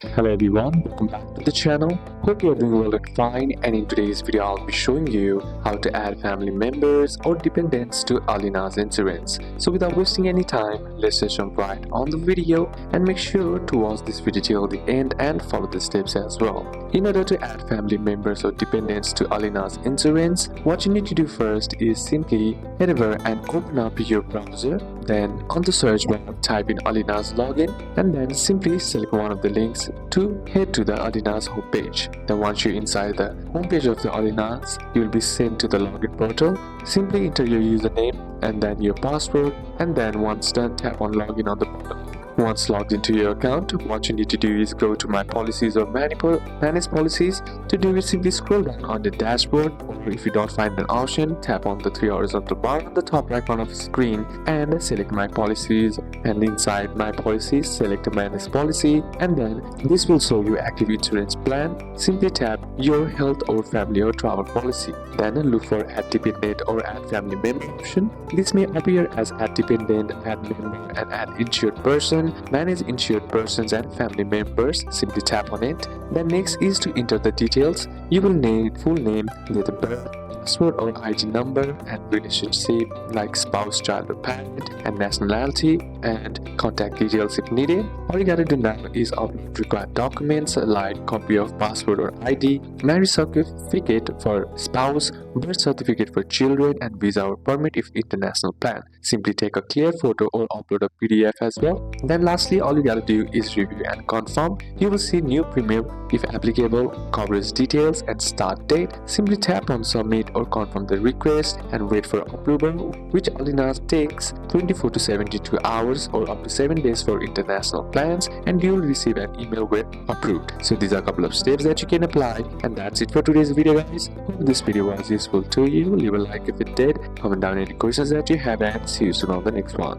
Hello everyone, welcome back to the channel. Hope you are doing well and fine, and in today's video I'll be showing you how to add family members or dependents to Allianz insurance. So without wasting any time, let's just jump right on the video and make sure to watch this video till the end and follow the steps as well. In order to add family members or dependents to Allianz insurance, what you need to do first is simply head over and open up your browser. Then on the search bar type in Allianz login and then simply select one of the links to head to the Allianz homepage. Then once you're inside the homepage of the Allianz, you will be sent to the login portal. Simply enter your username and then your password, and then once done, tap on login on the portal. Once logged into your account, what you need to do is go to My Policies or Manage Policies. To do it, simply scroll down on the dashboard, or if you don't find an option, tap on the three horizontal bar on the top right corner of the screen and select My Policies, and inside My Policies, select Manage Policy, and then this will show you active insurance plan. Simply tap your health or family or travel policy. Then look for Add Dependent or Add Family Member option. This may appear as Add Dependent, Add Member, and Add Insured Person. Manage insured persons and family members. Simply tap on it. Then next is to enter the details. You will need full name, date of birth, passport or ID number, and relationship like spouse, child or parent, and nationality, and contact details if needed. All you gotta do now is upload required documents like copy of passport or ID, marriage certificate for spouse, birth certificate for children, and visa or permit if international plan. Simply take a clear photo or upload a PDF as well. Then lastly, all you gotta do is review and confirm. You will see new premium if applicable, coverage details, and start date. Simply tap on submit or confirm the request and wait for approval, which Allianz takes 24 to 72 hours or up to 7 days for international plans, and you will receive an email with approved. So these are a couple of steps that you can apply, and that's it for today's video, guys. Hope this video was useful to you. Leave a like if it did, comment down any questions that you have, and see you soon on the next one.